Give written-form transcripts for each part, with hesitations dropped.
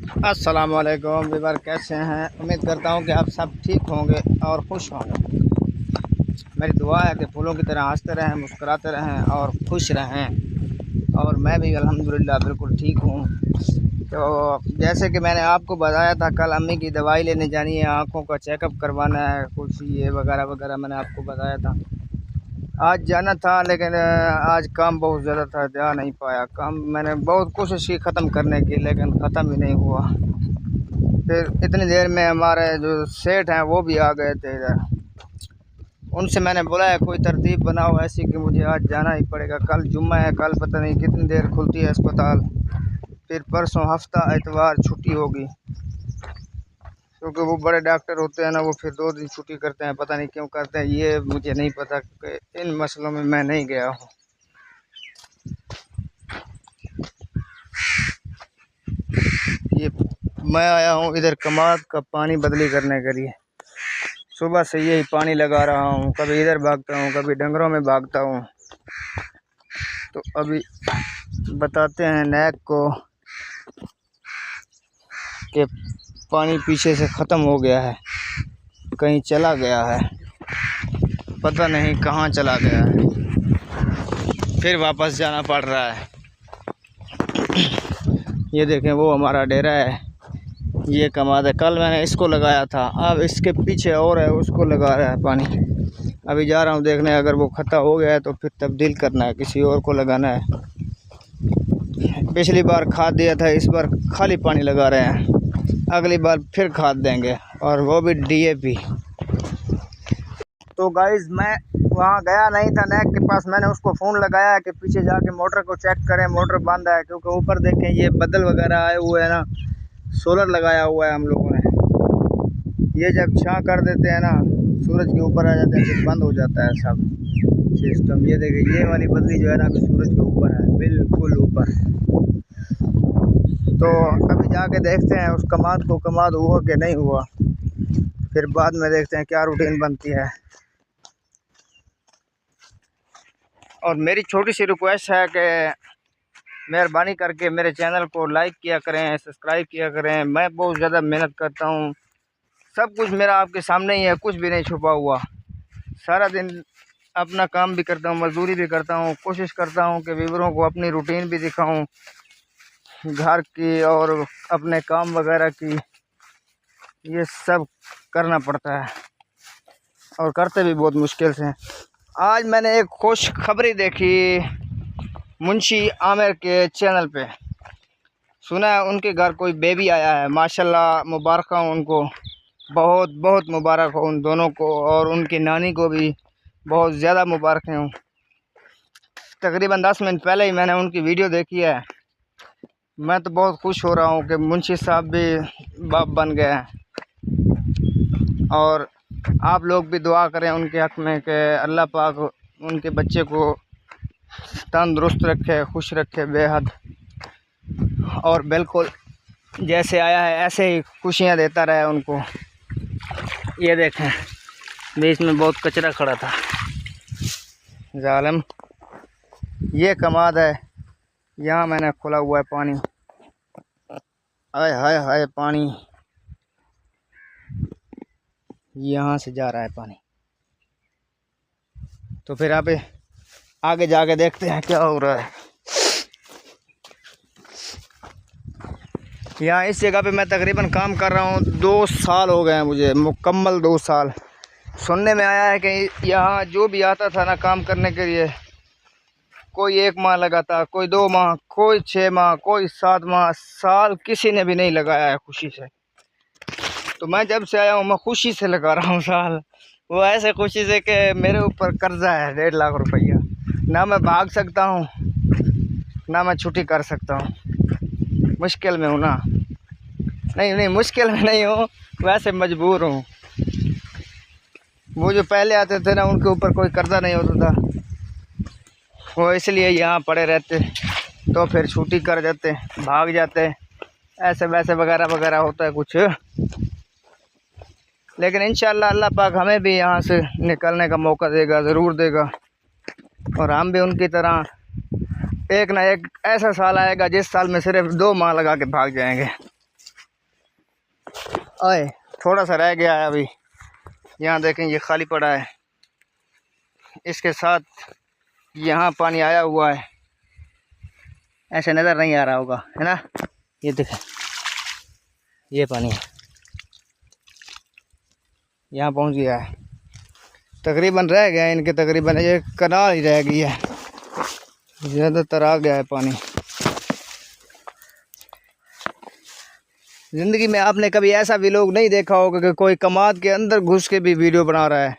अस्सलामुअलैकुम व्यूअर, कैसे हैं? उम्मीद करता हूं कि आप सब ठीक होंगे और खुश होंगे। मेरी दुआ है कि फूलों की तरह हंसते रहें, मुस्कुराते रहें और खुश रहें। और मैं भी अल्हम्दुलिल्लाह बिल्कुल ठीक हूं। तो जैसे कि मैंने आपको बताया था, कल अम्मी की दवाई लेने जानी है, आँखों का चेकअप करवाना है, कुछ ये वगैरह वगैरह मैंने आपको बताया था। आज जाना था लेकिन आज काम बहुत ज़्यादा था, जा नहीं पाया। काम मैंने बहुत कोशिश की ख़त्म करने की, लेकिन ख़त्म ही नहीं हुआ। फिर इतनी देर में हमारे जो सेठ हैं वो भी आ गए थे इधर। उनसे मैंने बोला है कोई तरतीब बनाओ ऐसी कि मुझे आज जाना ही पड़ेगा। कल जुम्मा है, कल पता नहीं कितनी देर खुलती है अस्पताल। फिर परसों हफ्ता इतवार छुट्टी होगी, क्योंकि वो बड़े डॉक्टर होते हैं ना, वो फिर 2 दिन छुट्टी करते हैं। पता नहीं क्यों करते हैं, ये मुझे नहीं पता, क्योंकि इन मसलों में मैं नहीं गया हूँ। ये मैं आया हूँ इधर कमाद का पानी बदली करने के लिए। सुबह से यही पानी लगा रहा हूँ, कभी इधर भागता हूँ, कभी डंगरों में भागता हूँ। तो अभी बताते हैं नैक को कि पानी पीछे से ख़त्म हो गया है, कहीं चला गया है, पता नहीं कहाँ चला गया है, फिर वापस जाना पड़ रहा है। ये देखें, वो हमारा डेरा है, ये कमाद है। कल मैंने इसको लगाया था, अब इसके पीछे और है, उसको लगा रहा है पानी। अभी जा रहा हूँ देखने, अगर वो खत्म हो गया है तो फिर तब्दील करना है, किसी और को लगाना है। पिछली बार खाद दिया था, इस बार खाली पानी लगा रहे हैं, अगली बार फिर खाद देंगे, और वो भी डीएपी। तो गाइस, मैं वहाँ गया नहीं था नैक के पास। मैंने उसको फ़ोन लगाया कि पीछे जाके मोटर को चेक करें, मोटर बंद है। क्योंकि ऊपर देखें ये बदल वगैरह आए हुए हैं ना, सोलर लगाया हुआ है हम लोगों ने। ये जब छाँ कर देते हैं ना, सूरज के ऊपर आ जाते हैं, फिर बंद हो जाता है सब सिस्टम। ये देखिए, ये वाली बदली जो है ना, अभी सूरज के ऊपर है, बिल्कुल ऊपर। तो अभी जाके देखते हैं उस कमाद हुआ कि नहीं हुआ, फिर बाद में देखते हैं क्या रूटीन बनती है। और मेरी छोटी सी रिक्वेस्ट है कि मेहरबानी करके मेरे चैनल को लाइक किया करें, सब्सक्राइब किया करें। मैं बहुत ज़्यादा मेहनत करता हूँ, सब कुछ मेरा आपके सामने ही है, कुछ भी नहीं छुपा हुआ। सारा दिन अपना काम भी करता हूँ, मजदूरी भी करता हूँ, कोशिश करता हूँ कि व्यूअरों को अपनी रूटीन भी दिखाऊँ, घर की और अपने काम वगैरह की। ये सब करना पड़ता है और करते भी बहुत मुश्किल से हैं। आज मैंने एक खुश खबरी देखी मुंशी आमिर के चैनल पे। सुना है उनके घर कोई बेबी आया है, माशाल्लाह, मुबारक हो उनको, बहुत बहुत मुबारक हो उन दोनों को, और उनकी नानी को भी बहुत ज़्यादा मुबारक हूँ। तकरीबन 10 मिनट पहले ही मैंने उनकी वीडियो देखी है। मैं तो बहुत खुश हो रहा हूँ कि मुंशी साहब भी बाप बन गए हैं। और आप लोग भी दुआ करें उनके हक़ में कि अल्लाह पाक उनके बच्चे को तंदुरुस्त रखे, खुश रखे बेहद, और बिल्कुल जैसे आया है ऐसे ही खुशियाँ देता रहे उनको। ये देखें, बीच में बहुत कचरा खड़ा था, जालिम। ये कमाद है, यहाँ मैंने खोला हुआ है पानी। हाय हाय हाय, पानी यहाँ से जा रहा है पानी। तो फिर आप आगे जाके देखते हैं क्या हो रहा है। यहाँ इस जगह पे मैं तकरीबन काम कर रहा हूँ, 2 साल हो गए हैं मुझे, मुकम्मल 2 साल। सुनने में आया है कि यहाँ जो भी आता था ना काम करने के लिए, कोई 1 माह लगाता, कोई 2 माह, कोई 6 माह, कोई 7 माह, साल किसी ने भी नहीं लगाया है खुशी से। तो मैं जब से आया हूँ मैं खुशी से लगा रहा हूँ साल। वो ऐसे खुशी से कि मेरे ऊपर कर्जा है 1.5 लाख रुपया, ना मैं भाग सकता हूँ ना मैं छुट्टी कर सकता हूँ। मुश्किल में हूँ ना, नहीं मुश्किल में नहीं हूँ, वैसे मजबूर हूँ। वो जो पहले आते थे ना, उनके ऊपर कोई कर्जा नहीं होता था, वो इसलिए यहाँ पड़े रहते, तो फिर छुट्टी कर जाते, भाग जाते, ऐसे वैसे वगैरह वगैरह होता है कुछ। लेकिन इंशाअल्लाह अल्लाह पाक हमें भी यहाँ से निकलने का मौका देगा, ज़रूर देगा। और हम भी उनकी तरह एक ना एक ऐसा साल आएगा जिस साल में सिर्फ 2 माह लगा के भाग जाएंगे। आए थोड़ा सा रह गया है अभी। यहाँ देखें ये खाली पड़ा है, इसके साथ यहाँ पानी आया हुआ है, ऐसे नज़र नहीं आ रहा होगा है ना। ये देखें ये पानी यहाँ पहुँच गया है, तकरीबन रह गया है इनके, तकरीबन ये कनाल ही रह गई है, ज़्यादातर आ गया है पानी। ज़िंदगी में आपने कभी ऐसा व्लॉग नहीं देखा होगा कि कोई कमाद के अंदर घुस के भी वीडियो बना रहा है।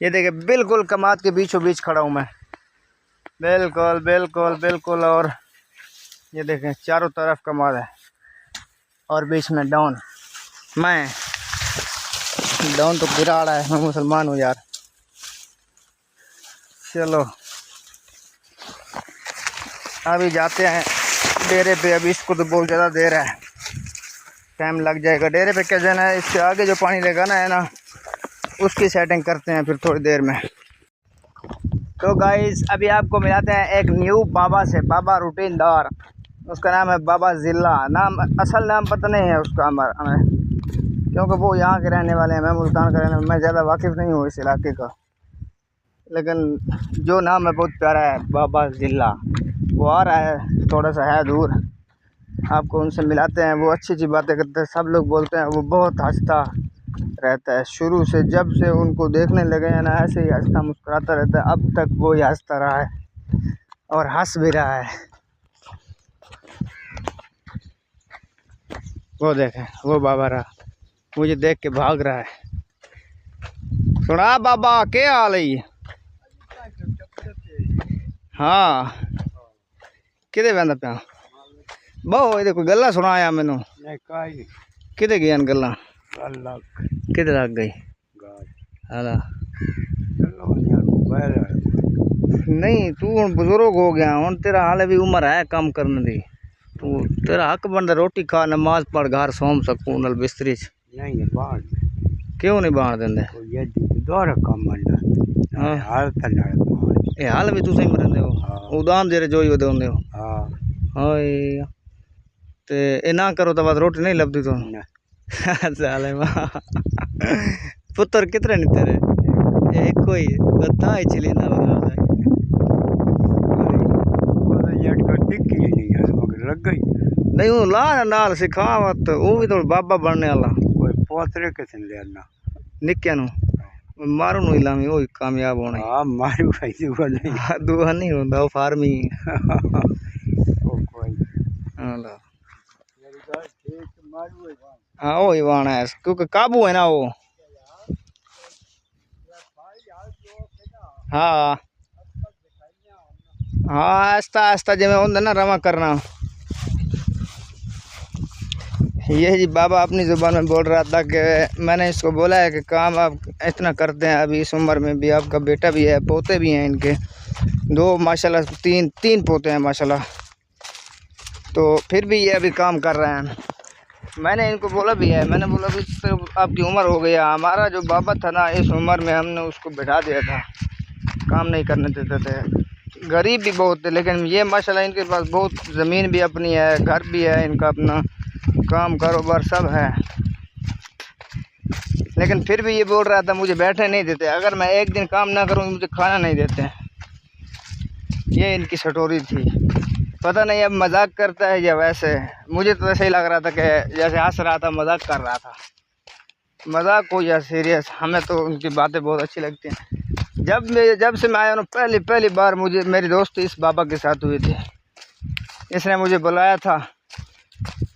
ये देखें बिल्कुल कमाद के बीचों बीच खड़ा हूँ मैं, बिल्कुल बिल्कुल बिल्कुल। और ये देखें चारों तरफ कमाद है और बीच में डाउन। मैं डाउन तो गिरा रहा है, मैं मुसलमान हूँ यार। चलो अभी जाते हैं डेरे पे, अभी इसको तो बहुत ज़्यादा देर है, टाइम लग जाएगा। डेरे पे क्या जाना है, इससे आगे जो पानी लगाना है ना उसकी सेटिंग करते हैं फिर थोड़ी देर में। तो गाइस अभी आपको मिलाते हैं एक न्यू बाबा से, बाबा रूटीनदार, उसका नाम है बाबा ज़िला। नाम असल नाम पता नहीं है उसका हमें, क्योंकि वो यहाँ के रहने वाले हैं, मैं मुल्तान का रहने, मैं ज़्यादा वाकिफ़ नहीं हूँ इस इलाके का, लेकिन जो नाम है बहुत प्यारा है, बाबा ज़िला। वो आ रहा है, थोड़ा सा है दूर, आपको उनसे मिलाते हैं। वो अच्छी अच्छी बातें करते हैं, सब लोग बोलते हैं वो बहुत हंसता रहता है। शुरू से जब से उनको देखने लगे हैं ना, ऐसे ही हंसता मुस्कुराता रहता है, अब तक वो ही हंसता रहा है और हंस भी रहा है। वो देखें वो बाबा रहा, मुझे देख के भाग रहा है। सुना बाबा क्या हाल है? हाँ किते बंदा पिया बहु ये कोई गल्ला सुनाया मैनू किते गई गल्ला किते लग गई हाला नहीं तू हुण बुजुर्ग हो गया, हुण तेरा हाले भी उम्र है काम करने दी, तू तेरा हक बनदा रोटी खा नमाज पढ़ घर सोम सकून नाल बिस्तरी च नहीं बाण क्यों नहीं बाण देंदे ये दोहरा काम बनदा हां हाल तन्ना ए हाल भी तुसीं मरंदे हो उदाम जेरे जोई वदे होंदे हो हां हाय ते ए ना करो तो बस रोटी नहीं लभदी तो साले वाह पुत्र कितने नहीं तेरे एक कोई बता ही चली ना बता ये का टिक्की नहीं है मगर लग गई नहीं वो ला नाल सिखावत वो भी तो बाबा बनने वाला कोई पोतरे किसे लेना निक्के नु मारू नु इलामी वो कामयाब होना हां मारू भाई दुआ नहीं होता वो फार्मी ओ कोई हां ला मेरी गाल ठीक मारू है हां वो ही वाना है क्योंकि काबू है ना वो हाँ हाँ आस्ता आस्ता जिमें होंगे ना रवा करना। ये जी बाबा अपनी ज़ुबान में बोल रहा था कि मैंने इसको बोला है कि काम आप इतना करते हैं, अभी इस उम्र में भी आपका बेटा भी है, पोते भी हैं इनके दो माशाल्लाह, तीन पोते हैं माशाल्लाह, तो फिर भी ये अभी काम कर रहे हैं। मैंने इनको बोला भी है, मैंने बोला भी आपकी उम्र हो गया, हमारा जो बाबा था ना इस उम्र में हमने उसको बैठा दिया था, काम नहीं करने देते थे, गरीब भी बहुत थे, लेकिन ये माशाल्लाह इनके पास बहुत ज़मीन भी अपनी है, घर भी है इनका अपना, काम कारोबार सब है, लेकिन फिर भी ये बोल रहा था मुझे बैठने नहीं देते, अगर मैं एक दिन काम ना करूँ मुझे खाना नहीं देते। ये इनकी स्टोरी थी, पता नहीं अब मजाक करता है या वैसे, मुझे तो ऐसे ही लग रहा था कि जैसे हंस रहा था, मजाक कर रहा था, मजाक हो या सीरियस, हमें तो उनकी बातें बहुत अच्छी लगती हैं। जब से मैं आया हूँ पहली बार मुझे मेरी दोस्ती इस बाबा के साथ हुई थी, इसने मुझे बुलाया था,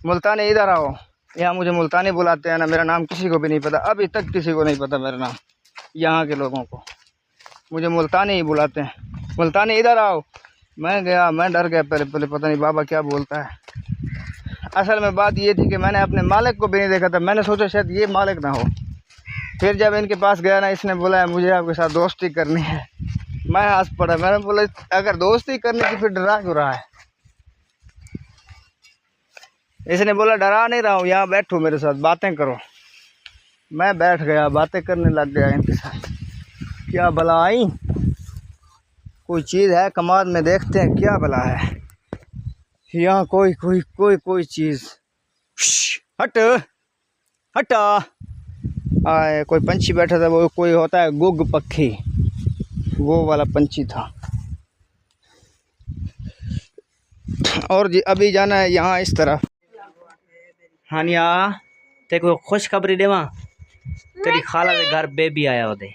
मुल्तानी इधर आओ, यहाँ मुझे मुल्तानी बुलाते हैं ना, मेरा नाम किसी को भी नहीं पता, अभी तक किसी को नहीं पता मेरा नाम, यहाँ के लोगों को मुझे मुल्तानी ही बुलाते हैं, मुल्तानी इधर आओ। मैं गया, मैं डर गया पहले पता नहीं बाबा क्या बोलता है। असल में बात ये थी कि मैंने अपने मालिक को भी नहीं देखा था, मैंने सोचा शायद ये मालिक ना हो, फिर जब इनके पास गया ना, इसने बोला है मुझे आपके साथ दोस्ती करनी है, मैं हंस पड़ा, मैंने बोला अगर दोस्ती करनी थी फिर डरा क्यों रहा है। इसने बोला डरा नहीं रहा हूँ, यहाँ बैठो मेरे साथ बातें करो, मैं बैठ गया, बातें करने लग गया इनके साथ। क्या भला आई कोई चीज़ है कमाद में, देखते हैं क्या भला है यहाँ, कोई चीज़। हट हटा। आए कोई पंछी बैठा था, वो कोई होता है गुग पक्षी, वो वाला पंछी था। और जी अभी जाना है यहाँ इस तरफ। हानिया ते को खुशखबरी देवा, तेरी खाला के घर बेबी आया होते।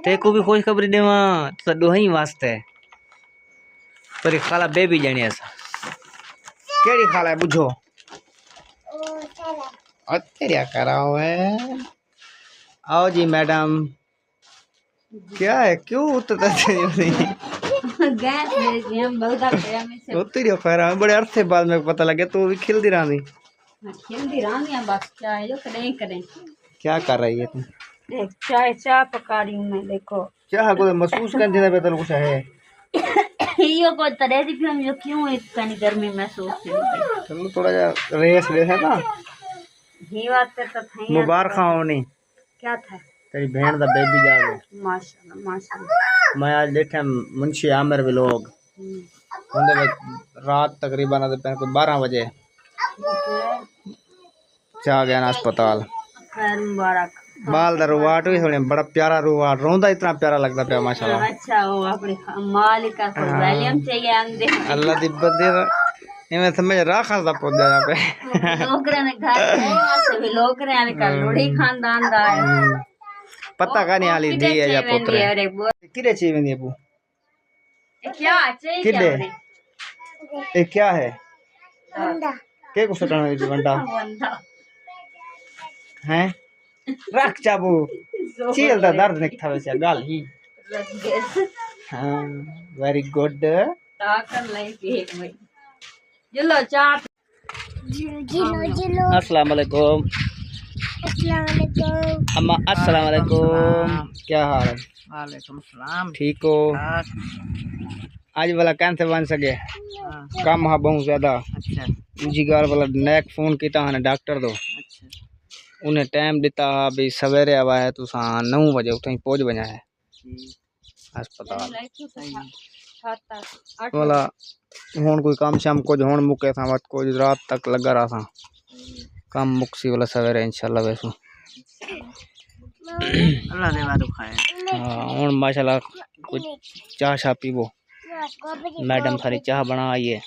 ते को भी खुशखबरी देवा तो दोही वास्ते, तेरी खाला बेबी जाने ऐसा। केड़ी खाला है बुझो तेरिया कराओ है। आओ जी मैडम। क्या है, क्यों उतरता तेरी खैर बड़े अरसे बाद मेरे को पता लगे तो भी खिलती रही। बस चाय जो करें क्या कर रही है तुम? चाय पका रही हूँ मैं। देखो चाह को महसूस कर देना बेहतर कुछ है। यो को तरह दी फिर हम जो क्यों इतनी गर्मी महसूस करते। चलो थोड़ा जा रेस है ना। ये बात तो था। मुबारक हो नहीं। क्या था? तेरी बहन का बेबी जा गया। माशाल्लाह माशाल्लाह। मैं आज देखा मुंशी आमिर भी लोग रात तकरीबन 12 बजे जा गया ना अस्पताल। खैर मुबारक। बाल दा रुवाट भी थोड़े बड़ा प्यारा रुवाट, रोंदा इतना प्यारा लगता पाया माशाल्लाह। अच्छा वो अपने मालिक का कोई वैल्यूम चाहिए आंदे। अल्लाह दी बदे इमे समझ राखा दा पौधा यहाँ पे। लोकरे ने घर से भी लोकरे ने का लोड़ी खानदान दा है। पता का नहीं हाली दी है या पुत्र है किरे चाहिए वेंदी अबू। क्या चाहिए क्या? ये क्या है? के को सटना है वंडा हैं? रख चाबू चील दा दर्द निक था वैसे गाल ही। हां वेरी गुड। ताकत लाइफ एक भाई जिलो चाट जिलो। अस्सलाम वालेकुम। अम्मा अस्सलाम वालेकुम। क्या हाल है? वालेकुम सलाम। ठीक हो? आज वाला कैंसर बन सके कम है बहुत ज्यादा। अच्छा जी गाल वाला नेक फोन किया है डॉक्टर दो। अच्छा उन्हें टाइम दिता भी सवेरे आवा है तुसा 9 बजे उठे पहुंच बना है अस्पताल वाला। हुन कोई काम शाम कुछ हुन मुके था मत कुछ रात तक लगा रहा था काम मुक्सी वाला सवेरे इंशाल्लाह वैसो। अल्लाह ने वादो खाए। हां हुन माशाल्लाह कुछ चाह शा पीबो। मैडम सारी चाह बना आई है।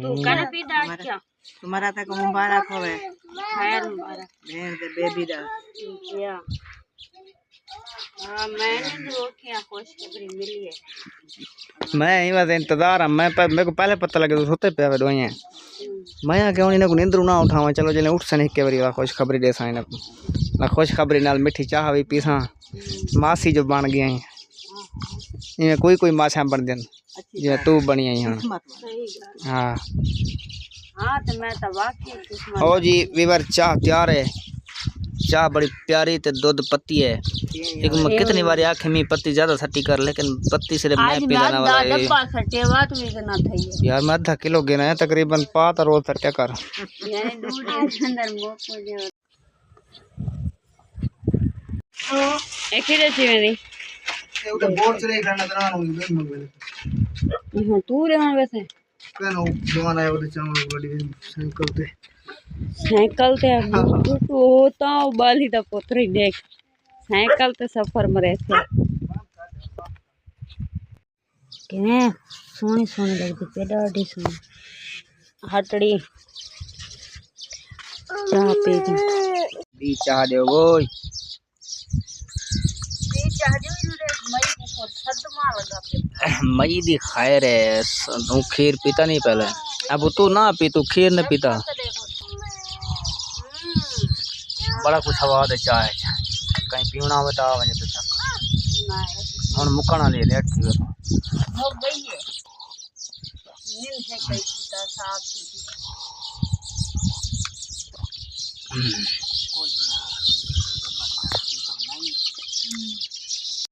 तू कने पीदा क्या? तुम्हारा तक मुबारक होवे। खैर मुबारक बहन दे बेबी दा। क्या हां मैंने तो क्या खुशखबरी मिली है। मैं ही बस इंतजार मेरे को पहले पता लगे तो सोते पे दवाइयां मैं क्यों इन्हें को नींदरू ना उठावा। चलो जने उठ सने के बारी खुशखबरी दे सा इन्हें ना खुशखबरी नाल मिठी चाह भी पीसा। मासी जो बन गई हैं इन्हें कोई मासा बन देन जे तू बनी आई हां। हां हां तो मैं तो वाकई किस्मत। ओ जी वीवर चाह तैयार है। चाह बड़ी प्यारी ते दूध पत्ती है। एक मैं कितनी बार आखे मी पत्ती ज्यादा सट्टी कर लेकिन पत्ती सिर्फ मैं पी लेना वाला है। डब्बा सटे बात भी ना थई यार मैं आधा किलो गिना है तकरीबन पात रोज सट्टा कर यानी दूध के अंदर मोको दे। एक ही रहती मेरी उधर बोर्ड चले करना करना होगी। हां तू रे वैसे कहनो जवान आया उधर चावल बड़ी साइकिल ते होता बाली दा पुत्र देख साइकिल ते सफर में रहते किने सोनी सोनी लगती पे डाडी सोनी हटड़ी चाह पे दी चाह दे ओए दी चाह दे मई को सदमा लगा पे मई दी खैर है। तू खीर पीता नहीं पहले, अब तू ना पी, तू खीर नहीं पीता। बड़ा कुछ हवा दे चाय कहीं पीना हो तो वने तो चक हुन मुकना ले लेट थी हो गई है नींद है कई पीता साफ